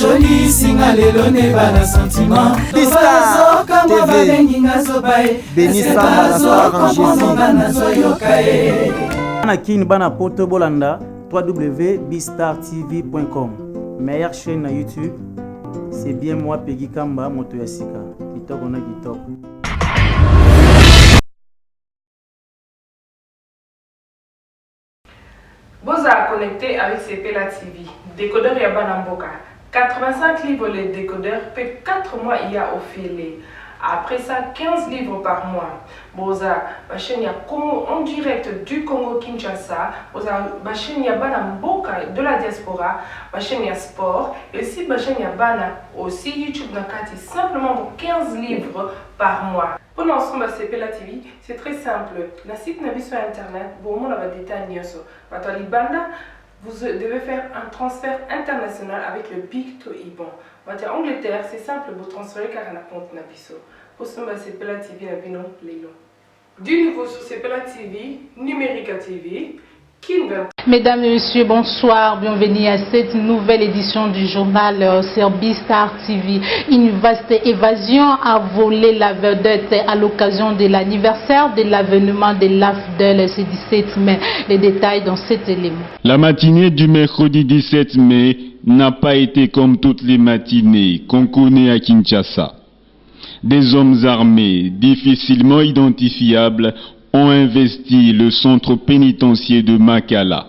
Johnny Singa lelo ne bana sentiment. Star TV. Béni Samba la star en Jésus. Anakin bana poto bolanda www.bistartv.com. Meilleure chaîne na YouTube. C'est bien moi Peggy Kamba moto yasika. Kitoko na kitoko. Boza connecté avec Sepela TV. Décodeur Yabana Mboka. 85 livres les décodeurs, peut 4 mois il y a offert. Après ça, 15 livres par mois. Boza, ma chaîne ya Congo en direct du Congo Kinshasa. Boza, ma chaîne ya Bana Mboka de la diaspora. Ma chaîne ya sport. Et aussi ma chaîne ya Bana aussi YouTube Nakati. Simplement pour 15 livres par mois. Pour l'ensemble de Sepela TV, c'est très simple. Le site n'a sur internet. Bon, on a des détails. Maintenant, Banda, vous devez faire un transfert international avec le Big to Iban. En Angleterre, c'est simple, vous transférez car on a compte Nabiso. Pour ce moment, c'est Sepela TV, du nouveau sur Sepela TV, Numérica TV, Mesdames et messieurs, bonsoir, bienvenue à cette nouvelle édition du journal sur Bistar TV. Une vaste évasion a volé la vedette à l'occasion de l'anniversaire de l'avènement de l'AFDEL ce 17 mai. Les détails dans cet élément. La matinée du mercredi 17 mai n'a pas été comme toutes les matinées qu'on connaît à Kinshasa. Des hommes armés, difficilement identifiables, ont investi le centre pénitentiaire de Makala.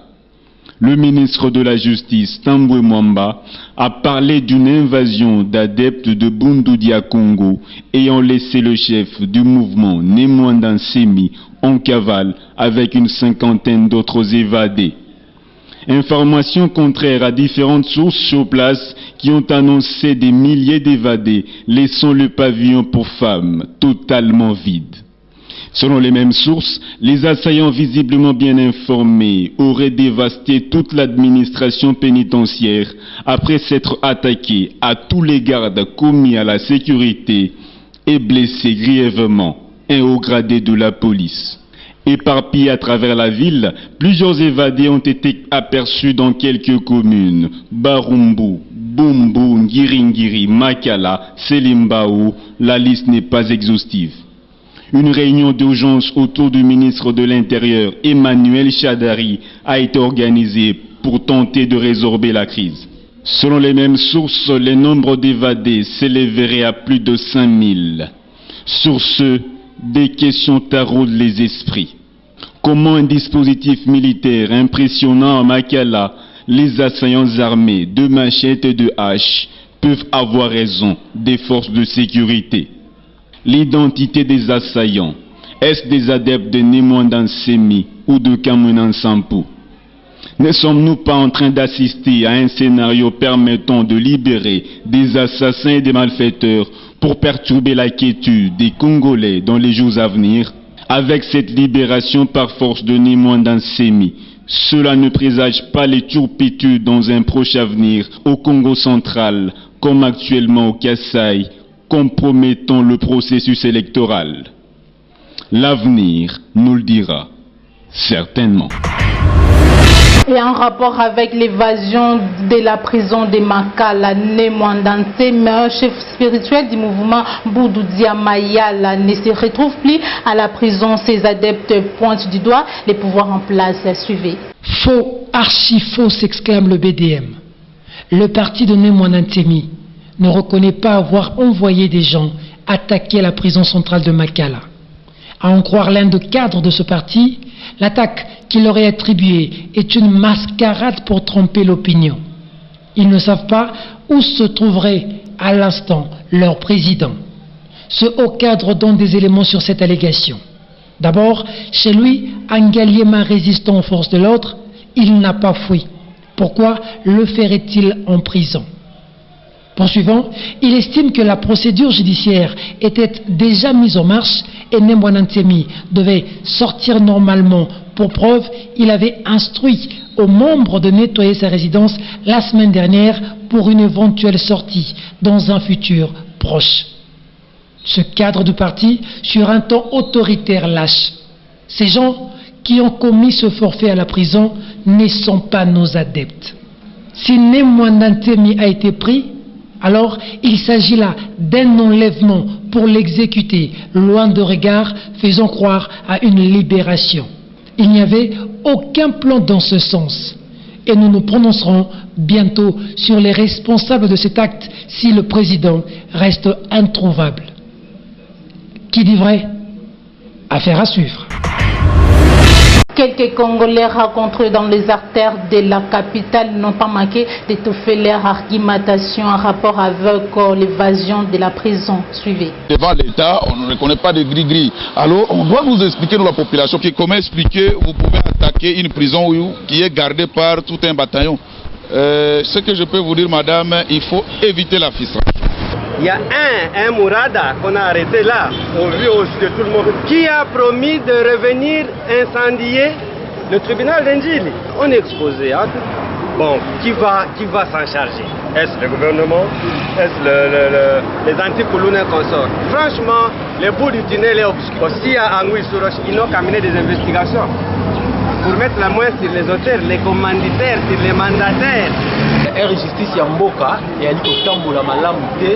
Le ministre de la Justice, Tambwe Mwamba, a parlé d'une invasion d'adeptes de Bundudia Congo ayant laissé le chef du mouvement Nemwanda Nsemi en cavale avec une cinquantaine d'autres évadés. Informations contraires à différentes sources sur place qui ont annoncé des milliers d'évadés laissant le pavillon pour femmes totalement vide. Selon les mêmes sources, les assaillants visiblement bien informés auraient dévasté toute l'administration pénitentiaire après s'être attaqués à tous les gardes commis à la sécurité et blessé grièvement un haut gradé de la police. Éparpillés à travers la ville, plusieurs évadés ont été aperçus dans quelques communes: Barumbu, Bumbu, Ngiringiri, Makala, Selimbaou. La liste n'est pas exhaustive. Une réunion d'urgence autour du ministre de l'Intérieur, Emmanuel Chadari, a été organisée pour tenter de résorber la crise. Selon les mêmes sources, le nombre d'évadés s'élèverait à plus de 5000. Sur ce, des questions taraudent les esprits. Comment un dispositif militaire impressionnant à Makala, les assaillants armés de machettes et de haches, peuvent avoir raison des forces de sécurité? L'identité des assaillants, est-ce des adeptes de Nemwanda Nsemi ou de Kamwina Nsampou? Ne sommes-nous pas en train d'assister à un scénario permettant de libérer des assassins et des malfaiteurs pour perturber la quiétude des Congolais dans les jours à venir? Avec cette libération par force de Nemwanda Nsemi, cela ne présage pas les turpitudes dans un proche avenir au Congo central, comme actuellement au Kasaï, compromettant le processus électoral. L'avenir nous le dira, certainement. Et en rapport avec l'évasion de la prison de Makala, Nemwanda Nsemi, chef spirituel du mouvement Bundudia Mayala, ne se retrouve plus à la prison. Ses adeptes pointent du doigt les pouvoirs en place. Suivez. Faux, archi faux, s'exclame le BDM. Le parti de Nemwanda Nsemi ne reconnaît pas avoir envoyé des gens attaquer la prison centrale de Makala. À en croire l'un des cadres de ce parti, l'attaque qu'il leur est attribuée est une mascarade pour tromper l'opinion. Ils ne savent pas où se trouverait à l'instant leur président. Ce haut cadre donne des éléments sur cette allégation. D'abord, chez lui, un Ngaliema résistant aux forces de l'ordre, il n'a pas fui. Pourquoi le ferait-il en prison? Poursuivant, il estime que la procédure judiciaire était déjà mise en marche et Nemwanda Nsemi devait sortir normalement. Pour preuve, il avait instruit aux membres de nettoyer sa résidence la semaine dernière pour une éventuelle sortie dans un futur proche. Ce cadre du parti, sur un ton autoritaire, lâche. Ces gens qui ont commis ce forfait à la prison ne sont pas nos adeptes. Si Nemwanda Nsemi a été pris, Alors, il s'agit là d'un enlèvement pour l'exécuter, loin de regard, faisant croire à une libération. Il n'y avait aucun plan dans ce sens. Et nous nous prononcerons bientôt sur les responsables de cet acte si le président reste introuvable. Qui dit vrai? Affaire à suivre. Quelques Congolais rencontrés dans les artères de la capitale n'ont pas manqué d'étouffer leur argumentation en rapport avec l'évasion de la prison. Suivez. Devant l'État, on ne reconnaît pas de gris-gris. Alors, on doit nous expliquer, nous, la population, comment expliquer, vous pouvez attaquer une prison qui est gardée par tout un bataillon. Ce que je peux vous dire, madame, il faut éviter la fiscalité. Il y a un Mourada qu'on a arrêté là, au vu aussi de tout le monde, qui a promis de revenir incendier le tribunal d'Indjili. On est exposé à tout. Bon, qui va s'en charger? Est-ce le gouvernement? Est-ce les anti-coloniaux consorts? Franchement, le bout du tunnel est obscur. Aussi à Angui Souroche, ils n'ont qu'à mener des investigations pour mettre la main sur les auteurs, les commanditaires, sur les mandataires. Air justice ya mboka et ali kotambola malamu te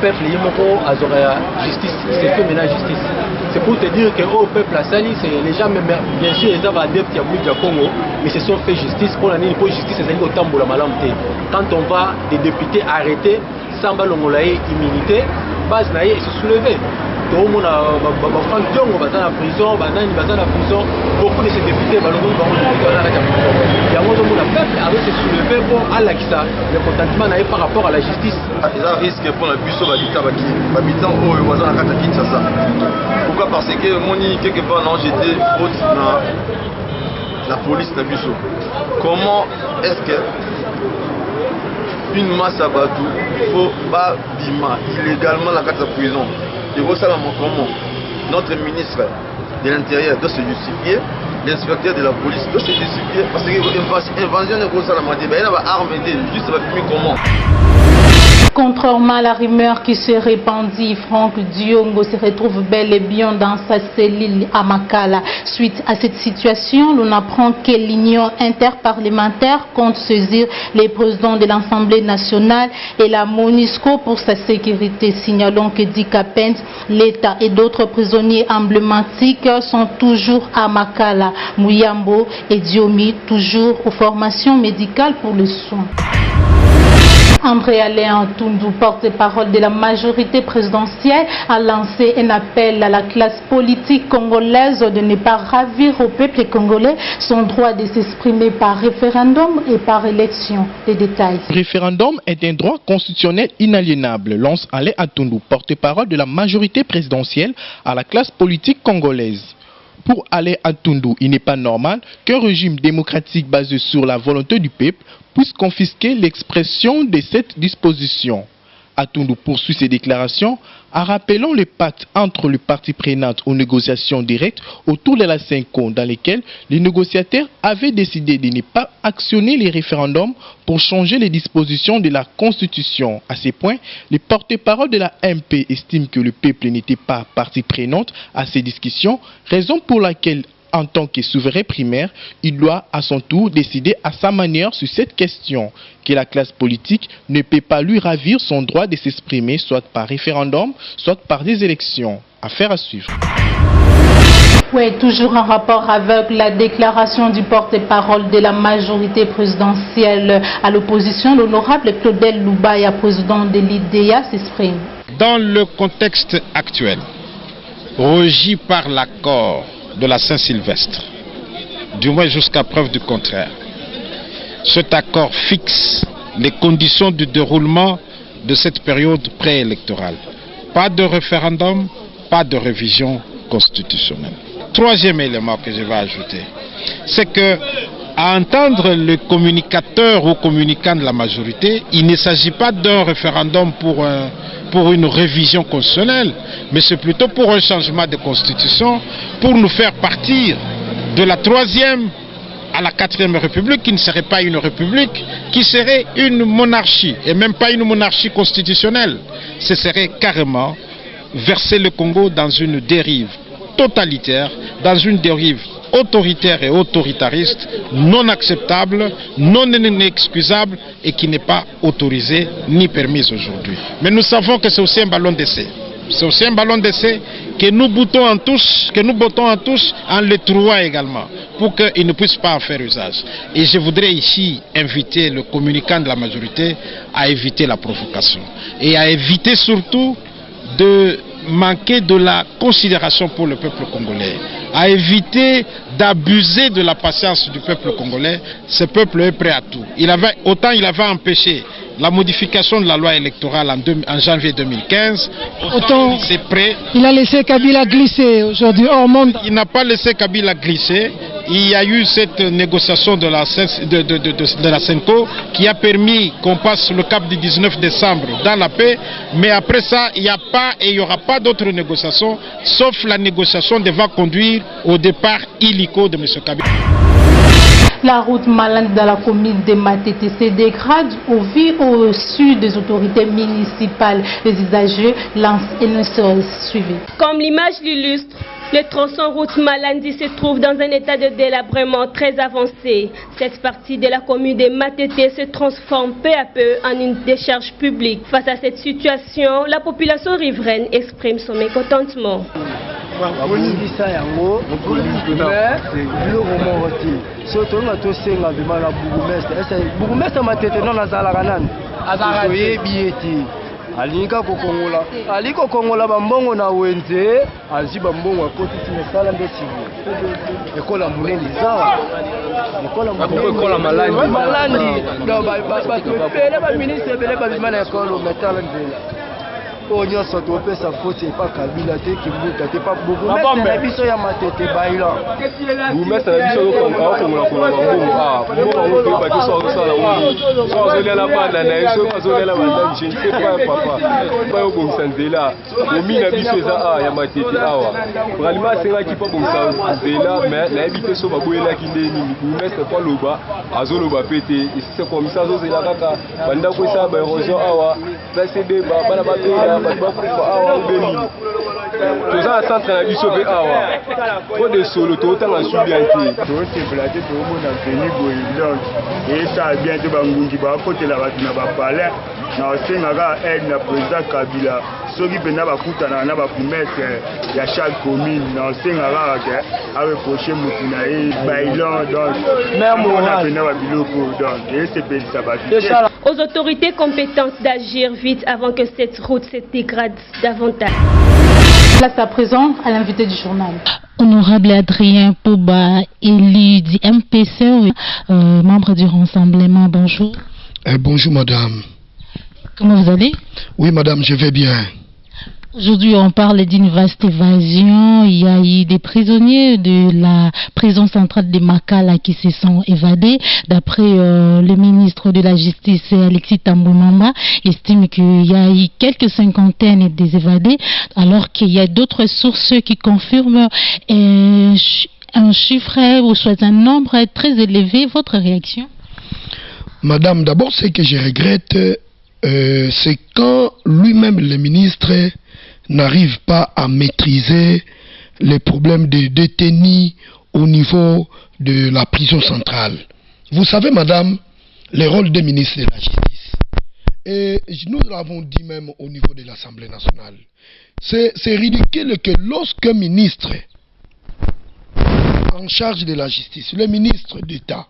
peuple yimoko azora justice c'est fait maintenant justice. C'est pour te dire que au peuple a sali c'est les gens même bien sûr les adeptes ya Moïse Congo mais se sont fait justice pour l'année pour justice c'est ali kotambola malamu te. Quand on va des députés arrêtés sans balongolaye immunité base naie se soulever. Tout le monde a prison, beaucoup de ces députés vont il y a un peuple avec se soulever pour le contentement par rapport à la justice. Il y a un risque pour la puissance habitant au voisin de Kinshasa. Pourquoi? Parce que moi, quelque part, non, j'étais haute dans la police de Bissau. Comment est-ce que une masse à Badou faut pas bima illégalement la carte de prison? Et vous savez comment notre ministre de l'Intérieur doit se justifier, l'inspecteur de la police doit se justifier parce que l'invasion de Rosa la Madi, il y a une arme juste comment. Contrairement à la rumeur qui se répandit, Franck Diongo se retrouve bel et bien dans sa cellule à Makala. Suite à cette situation, l'on apprend que l'Union interparlementaire compte saisir les présidents de l'Assemblée nationale et la MONUSCO pour sa sécurité. Signalons que Dikapent, l'État et d'autres prisonniers emblématiques sont toujours à Makala. Mouyambo et Diomi, toujours aux formations médicales pour le soin. André Alain Tundu, porte-parole de la majorité présidentielle, a lancé un appel à la classe politique congolaise de ne pas ravir au peuple congolais son droit de s'exprimer par référendum et par élection. Les détails. Le référendum est un droit constitutionnel inaliénable, lance Alain Tundu, porte-parole de la majorité présidentielle à la classe politique congolaise. Pour Alain Tundu, il n'est pas normal qu'un régime démocratique basé sur la volonté du peuple puisse confisquer l'expression de cette disposition. Tundu poursuit ses déclarations en rappelant le pacte entre les parties prenantes aux négociations directes autour de la 5 ans dans lesquelles les négociateurs avaient décidé de ne pas actionner les référendums pour changer les dispositions de la Constitution. À ces points, les porte-parole de la MP estiment que le peuple n'était pas partie prenante à ces discussions, raison pour laquelle en tant que souverain primaire, il doit à son tour décider à sa manière sur cette question, que la classe politique ne peut pas lui ravir son droit de s'exprimer soit par référendum, soit par des élections. Affaire à suivre. Oui, toujours en rapport avec la déclaration du porte-parole de la majorité présidentielle à l'opposition, l'honorable Claudel Loubaya, président de l'IDEA, s'exprime. Dans le contexte actuel, régi par l'accord de la Saint-Sylvestre, du moins jusqu'à preuve du contraire. Cet accord fixe les conditions du déroulement de cette période préélectorale. Pas de référendum, pas de révision constitutionnelle. Troisième élément que je vais ajouter, c'est que à entendre le communicateur ou communicant de la majorité, il ne s'agit pas d'un référendum pour une révision constitutionnelle, mais c'est plutôt pour un changement de constitution, pour nous faire partir de la 3e à la 4e république, qui ne serait pas une république, qui serait une monarchie, et même pas une monarchie constitutionnelle. Ce serait carrément verser le Congo dans une dérive totalitaire, dans une dérive autoritaire et autoritariste, non acceptable, non inexcusable et qui n'est pas autorisée ni permise aujourd'hui. Mais nous savons que c'est aussi un ballon d'essai. C'est aussi un ballon d'essai que nous bottons en touche, en le trouant également, pour qu'ils ne puissent pas en faire usage. Et je voudrais ici inviter le communicant de la majorité à éviter la provocation et à éviter surtout de manquer de la considération pour le peuple congolais, à éviter d'abuser de la patience du peuple congolais. Ce peuple est prêt à tout. Autant il avait empêché la modification de la loi électorale en janvier 2015, autant c'est prêt. Il a laissé Kabila glisser aujourd'hui hors monde. Il n'a pas laissé Kabila glisser. Il y a eu cette négociation de la CENCO qui a permis qu'on passe le cap du 19 décembre dans la paix, mais après ça, il n'y a pas et il n'y aura pas d'autres négociations, sauf la négociation devant conduire au départ illico de M. Kabila. La route Malandi dans la commune de Matete se dégrade au vu au sud des autorités municipales. Les usagers lancent et ne seraient suivis. Comme l'image l'illustre, le tronçon route Malandi se trouve dans un état de délabrement très avancé. Cette partie de la commune de Matete se transforme peu à peu en une décharge publique. Face à cette situation, la population riveraine exprime son mécontentement. babundisa yango biloko moko te so tolinga tosenga bima na burgumestre Matete non azalaka nani toyebi ye te alingi kokongola bambongo na wenze azwi bambongo akotisi mesala nde sivo ekola monene eza ekola malandi bato ebele baministre ebele babima na ekolo metala nzela oyo nyonso topesa foti epa Kabila te kimbuta te pa burgumestre na biso ya Matete baila burgumestre na biso akokongola mbongo toyebaki so azosala so azolela bana na ye so azolela bandani je ne sais pas papa pa yobongisa nzela bomi na biso eza ya Matete awa vralima asengaki mpo bongisa nzela mais nayebi te so baboyelaki nde nini burgumestre mpo aloba azoloba pe te esise komisa azozela kaka bandako esala baérosion awa plasede bana bapela toza na centre na biso mpe awa po de solo tootanga su bien te toosepela te toomona peni boye donc esala bien te bangungi bakotela bato na bapalais na osengaka aide na président Kabila soki mpenza bakutana na bapromese ya chaque commune na osengaka ke areproche motu na ye bailon donc mona mpenza babiloko donc esepelisa bato. Aux autorités compétentes d'agir vite avant que cette route se dégrade davantage. Place à présent à l'invité du journal. Honorable Adrien Pouba, élu du MPC, membre du Rassemblement, bonjour. Bonjour madame. Comment vous allez? Oui madame, je vais bien. Aujourd'hui, on parle d'une vaste évasion. Il y a eu des prisonniers de la prison centrale de Makala qui se sont évadés. D'après le ministre de la Justice, Alexis Tamboumamba, estime qu'il y a eu quelques cinquantaines des évadés, alors qu'il y a d'autres sources qui confirment un chiffre ou soit un nombre très élevé. Votre réaction? Madame, d'abord, ce que je regrette, c'est quand lui-même, le ministre, n'arrive pas à maîtriser les problèmes des détenus au niveau de la prison centrale. Vous savez, madame, le rôle des ministres de la Justice. Et nous l'avons dit même au niveau de l'Assemblée nationale. C'est ridicule que lorsqu'un ministre en charge de la justice, le ministre d'État,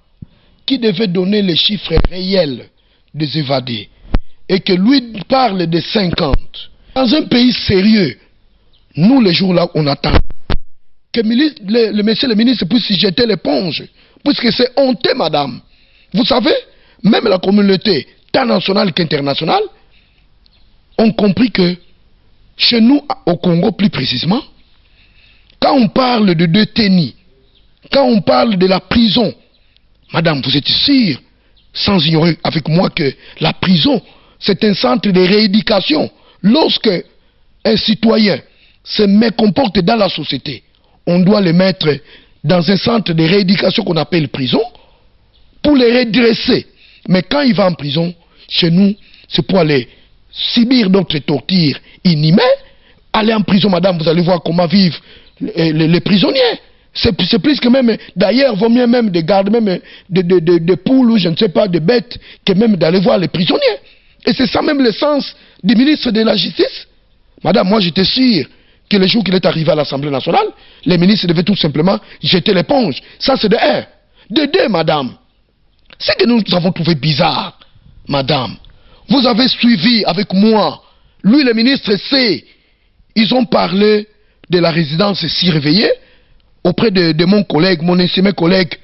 qui devait donner les chiffres réels des évadés, et que lui parle de 50, dans un pays sérieux, nous, les jours-là, on attend que le monsieur le ministre puisse jeter l'éponge, puisque c'est honteux, madame. Vous savez, même la communauté, tant nationale qu'internationale, ont compris que chez nous, au Congo plus précisément, quand on parle de détenus, quand on parle de la prison, madame, vous êtes sûre, sans ignorer avec moi que la prison, c'est un centre de rééducation. Lorsque un citoyen se mécomporte dans la société, on doit le mettre dans un centre de rééducation qu'on appelle prison pour les redresser. Mais quand il va en prison, chez nous, c'est pour aller subir d'autres tortures inhumaines. Aller en prison, madame, vous allez voir comment vivent les prisonniers. C'est plus que même, d'ailleurs, vaut mieux même de garder même de poules ou je ne sais pas, de bêtes, que même d'aller voir les prisonniers. Et c'est ça même le sens du ministre de la Justice. Madame, moi j'étais sûr que le jour qu'il est arrivé à l'Assemblée nationale, les ministres devaient tout simplement jeter l'éponge. Ça c'est de un. De deux, madame, ce que nous avons trouvé bizarre, madame, vous avez suivi avec moi, lui le ministre sait, ils ont parlé de la résidence surveillée auprès de mon collègue, mon estimé collègue,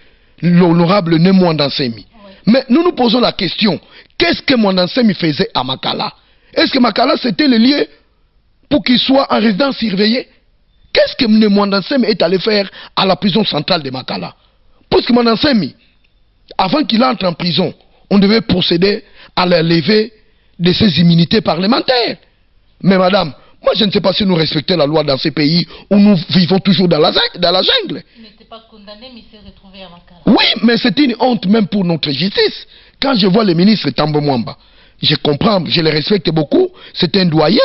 l'honorable Nemo Ndansemi. Mais nous nous posons la question, qu'est-ce que Ndansemi faisait à Makala? Est-ce que Makala c'était le lieu pour qu'il soit en résidence surveillée? Qu'est-ce que Nemo Ndansemi est allé faire à la prison centrale de Makala? Parce que Ndansemi, avant qu'il entre en prison, on devait procéder à la levée de ses immunités parlementaires. Mais madame, moi je ne sais pas si nous respectons la loi dans ces pays où nous vivons toujours dans la jungle. Il n'était pas condamné, mais il s'est retrouvé à Makala. Oui, mais c'est une honte même pour notre justice. Quand je vois le ministre Tambo Mwamba, je comprends, je le respecte beaucoup, c'est un doyen,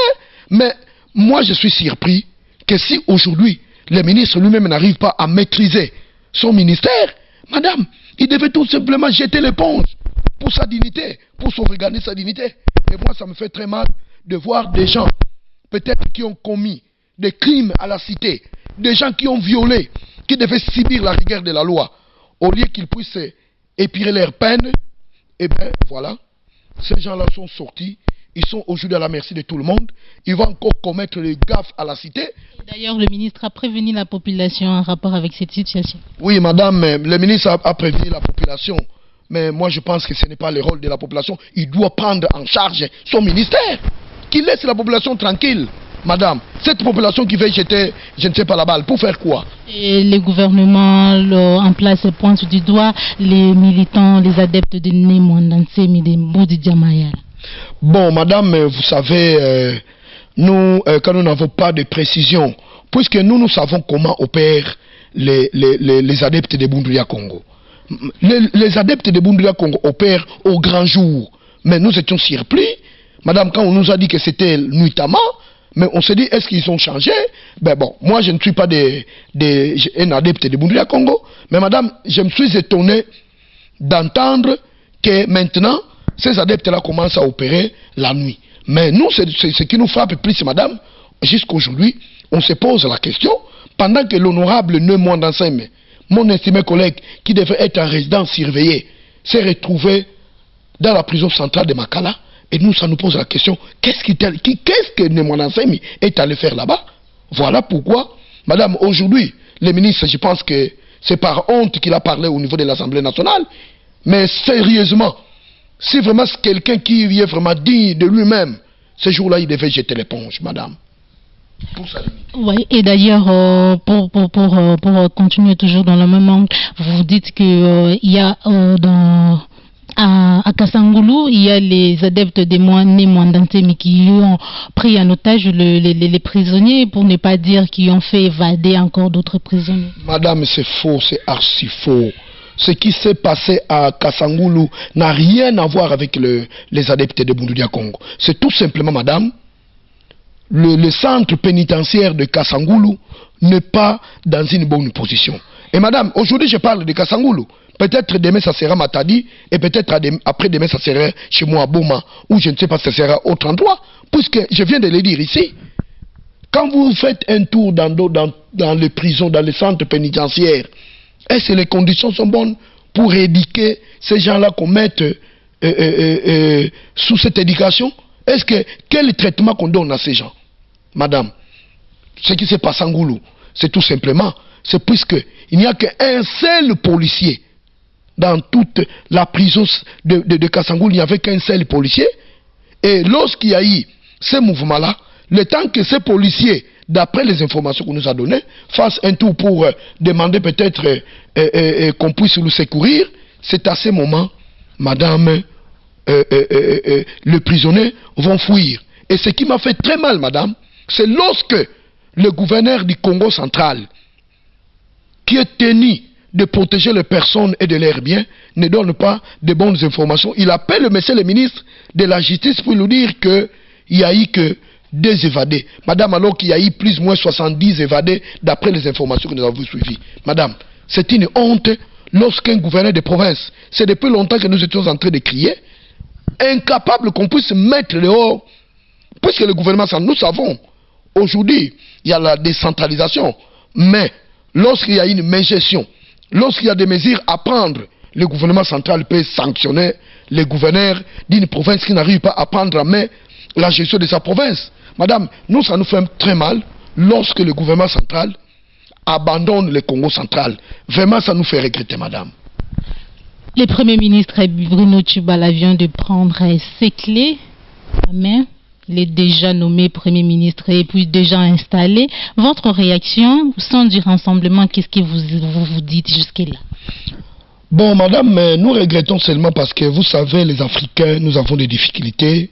mais moi je suis surpris que si aujourd'hui le ministre lui-même n'arrive pas à maîtriser son ministère, madame, il devait tout simplement jeter l'éponge pour sa dignité, pour sauvegarder sa dignité. Et moi ça me fait très mal de voir des gens peut-être qui ont commis des crimes à la cité, des gens qui ont violé, qui devaient subir la rigueur de la loi, au lieu qu'ils puissent épirer leur peine, et bien voilà, ces gens-là sont sortis, ils sont aujourd'hui à la merci de tout le monde, ils vont encore commettre les gaffes à la cité. D'ailleurs, le ministre a prévenu la population en rapport avec cette situation. Oui, madame, le ministre a prévenu la population, mais moi je pense que ce n'est pas le rôle de la population, il doit prendre en charge son ministère. Qu'il laisse la population tranquille, madame. Cette population qui veut jeter, je ne sais pas, la balle, pour faire quoi? Et les gouvernements en place pointent du doigt les militants, les adeptes de Nemo Ndansemi, de Mbudi Djamayala. Bon, madame, vous savez, nous, quand nous n'avons pas de précision, puisque nous savons comment opèrent les adeptes de Bunduya Congo. Les adeptes de Bunduya Congo opèrent au grand jour, mais nous étions surpris. Madame, quand on nous a dit que c'était nuitamment, mais on s'est dit, est-ce qu'ils ont changé? Ben bon, moi je ne suis pas un adepte de Bunduya Congo, mais madame, je me suis étonné d'entendre que maintenant, ces adeptes-là commencent à opérer la nuit. Mais nous, c'est ce qui nous frappe plus, madame, jusqu'aujourd'hui, on se pose la question, pendant que l'honorable Nemo Ndansemi, mon estimé collègue, qui devait être en résidence surveillée, s'est retrouvé dans la prison centrale de Makala. Et nous, ça nous pose la question, qu'est-ce que Nemo Ndansemi est allé faire là-bas? Voilà pourquoi, madame, aujourd'hui, le ministre, je pense que c'est par honte qu'il a parlé au niveau de l'Assemblée nationale. Mais sérieusement, si vraiment c'est quelqu'un qui est vraiment digne de lui-même, ce jour-là, il devait jeter l'éponge, madame. Oui, et d'ailleurs, pour continuer toujours dans le même angle, vous dites qu'il y a à Kasangulu, il y a les adeptes des Nemo Ndansemi qui ont pris en otage les prisonniers, pour ne pas dire qu'ils ont fait évader encore d'autres prisonniers. Madame, c'est faux, c'est archi faux. Ce qui s'est passé à Kasangulu n'a rien à voir avec les adeptes de Bunduya Congo. C'est tout simplement, madame, le centre pénitentiaire de Kasangulu n'est pas dans une bonne position. Et madame, aujourd'hui je parle de Kasangulu. Peut-être demain ça sera Matadi, et peut-être après demain ça sera chez moi à Boma, ou je ne sais pas si ça sera autre endroit, puisque je viens de le dire ici. Quand vous faites un tour dans les prisons, dans les centres pénitentiaires, est-ce que les conditions sont bonnes pour éduquer ces gens-là qu'on mette sous cette éducation? Est-ce que quel traitement qu'on donne à ces gens? Madame, ce qui se passe en Goulou, c'est tout simplement, c'est puisque il n'y a qu'un seul policier dans toute la prison de Kasangulu, il n'y avait qu'un seul policier. Et lorsqu'il y a eu ce mouvement-là, le temps que ces policiers, d'après les informations qu'on nous a données, fassent un tour pour demander peut-être qu'on puisse nous secourir, c'est à ce moment, madame, les prisonniers vont fuir. Et ce qui m'a fait très mal, madame, c'est lorsque le gouverneur du Congo central, qui est tenu de protéger les personnes et de leurs biens, ne donne pas de bonnes informations. Il appelle le monsieur le ministre de la Justice pour lui dire qu'il y a eu que des évadés. Madame, alors qu'il y a eu plus ou moins 70 évadés d'après les informations que nous avons suivies. Madame, c'est une honte lorsqu'un gouverneur de province, c'est depuis longtemps que nous étions en train de crier, incapable qu'on puisse mettre dehors, puisque le gouvernement, nous savons, aujourd'hui, il y a la décentralisation, mais lorsqu'il y a une mégestion, lorsqu'il y a des mesures à prendre, le gouvernement central peut sanctionner les gouverneurs d'une province qui n'arrive pas à prendre en main la gestion de sa province. Madame, nous, ça nous fait très mal lorsque le gouvernement central abandonne le Congo central. Vraiment, ça nous fait regretter, madame. Le Premier ministre Bruno Tshibala vient de prendre ses clés à main. Il est déjà nommé Premier ministre et puis déjà installé. Votre réaction au sein du rassemblement, qu'est-ce que vous dites jusque-là? Bon, madame, nous regrettons seulement parce que vous savez, les Africains, nous avons des difficultés.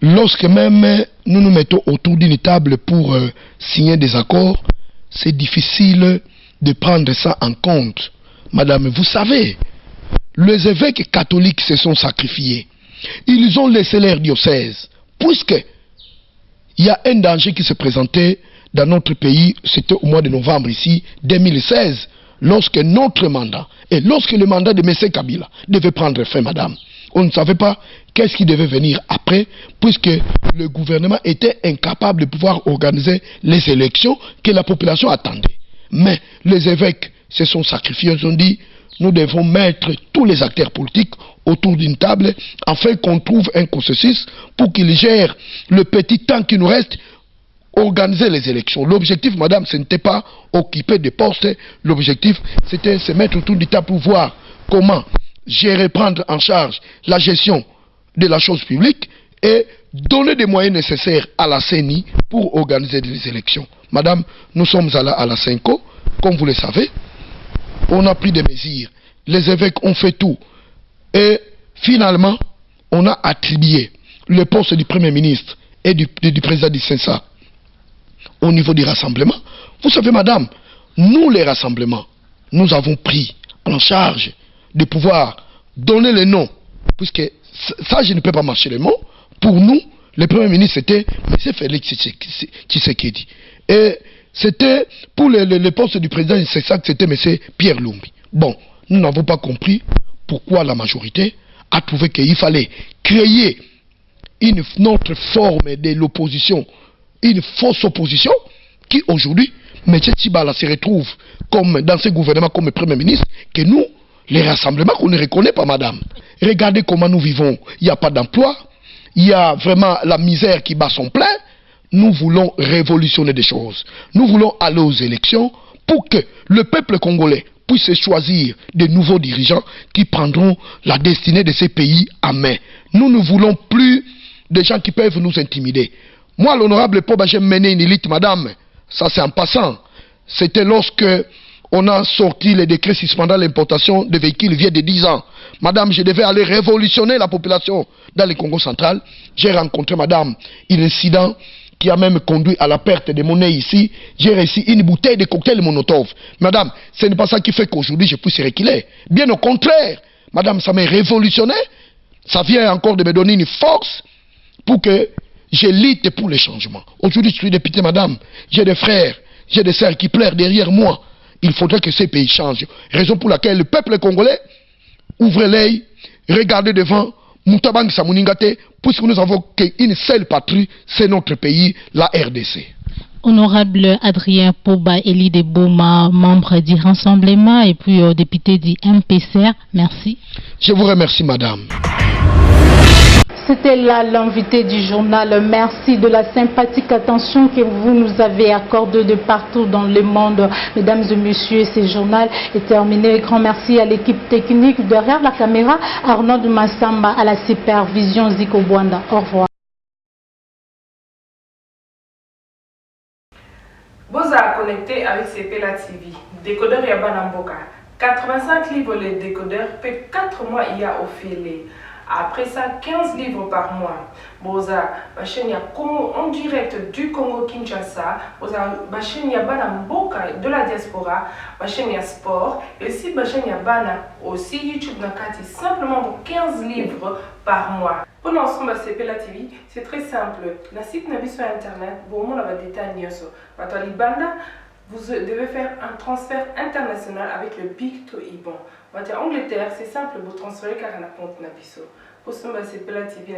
Lorsque même nous nous mettons autour d'une table pour signer des accords, c'est difficile de prendre ça en compte. Madame, vous savez, les évêques catholiques se sont sacrifiés. Ils ont laissé leur diocèse. Puisque il y a un danger qui se présentait dans notre pays, c'était au mois de novembre ici, 2016, lorsque notre mandat, et lorsque le mandat de M. Kabila devait prendre fin, madame, on ne savait pas qu'est-ce qui devait venir après, puisque le gouvernement était incapable de pouvoir organiser les élections que la population attendait. Mais les évêques se sont sacrifiés, ils ont dit, nous devons mettre tous les acteurs politiques autour d'une table afin qu'on trouve un consensus pour qu'ils gèrent le petit temps qui nous reste, organiser les élections. L'objectif, madame, ce n'était pas occuper des postes, l'objectif c'était se mettre autour d'une table pour voir comment gérer, prendre en charge la gestion de la chose publique et donner des moyens nécessaires à la CENI pour organiser les élections. Madame, nous sommes à la CENCO, comme vous le savez, on a pris des mesures, les évêques ont fait tout et finalement on a attribué le poste du Premier ministre et du président du CENSA au niveau du rassemblement. Vous savez, madame, nous les rassemblements, nous avons pris en charge de pouvoir donner les noms, puisque ça je ne peux pas marcher les mots. Pour nous, le Premier ministre c'était M. Félix Tshisekedi. Et c'était pour le poste du président du CESAC, c'était M. Pierre Lumbi. Bon, nous n'avons pas compris pourquoi la majorité a trouvé qu'il fallait créer une autre forme de l'opposition, une fausse opposition, qui aujourd'hui, M. Tshibala se retrouve comme dans ce gouvernement comme Premier ministre, que nous, les rassemblements qu'on ne reconnaît pas, madame. Regardez comment nous vivons. Il n'y a pas d'emploi, il y a vraiment la misère qui bat son plein. Nous voulons révolutionner des choses. Nous voulons aller aux élections pour que le peuple congolais puisse choisir de nouveaux dirigeants qui prendront la destinée de ces pays à main. Nous ne voulons plus de gens qui peuvent nous intimider. Moi, l'honorable Poba, j'ai mené une élite, madame. Ça, c'est en passant. C'était lorsque on a sorti les décrets suspendant l'importation de véhicules vieux de 10 ans. Madame, je devais aller révolutionner la population dans le Congo central. J'ai rencontré, madame, un incident qui a même conduit à la perte de monnaie ici. J'ai reçu une bouteille de cocktail Molotov. Madame, ce n'est pas ça qui fait qu'aujourd'hui je puisse reculer. Bien au contraire, madame, ça m'a révolutionné. Ça vient encore de me donner une force pour que je lutte pour les changements. Aujourd'hui, je suis député, madame. J'ai des frères, j'ai des sœurs qui pleurent derrière moi. Il faudrait que ces pays changent. Raison pour laquelle le peuple congolais ouvre l'œil, regarde devant, Moutabang Samouningate, puisque nous avons qu'une seule patrie, c'est notre pays, la RDC. Honorable Adrien Poba Eli de Boma, membre du Rassemblement et puis député du MPCR, merci. Je vous remercie, madame. C'était là l'invité du journal. Merci de la sympathique attention que vous nous avez accordée de partout dans le monde. Mesdames et messieurs, ce journal est terminé. Grand merci à l'équipe technique derrière la caméra, Arnaud Massamba à la supervision, Zico Bwanda. Au revoir. Vous êtes connecté avec CPLA TV. Décodeur Yabana Mboka. 85 livres les décodeurs, peut 4 mois il y a au filet. Après ça, 15 livres par mois. Boza, ma chaîne en direct du Congo Kinshasa. Boza, ma chaîne Yabana Mboka de la diaspora. Ma chaîne sport. Et aussi ma chaîne Yabana aussi YouTube Nakati. Simplement pour 15 livres par mois. Pour l'ensemble de CPLA TV, c'est très simple. Le site Nabi sur Internet, vous avez des détails. Vous devez faire un transfert international avec le BIC to IBAN. En Angleterre, c'est simple, vous transférez car on a compte Nabiso. Pour l'ensemble de CPLA TV,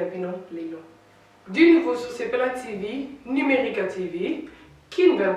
du nouveau sur CPLA TV, Numérica TV, qui ne va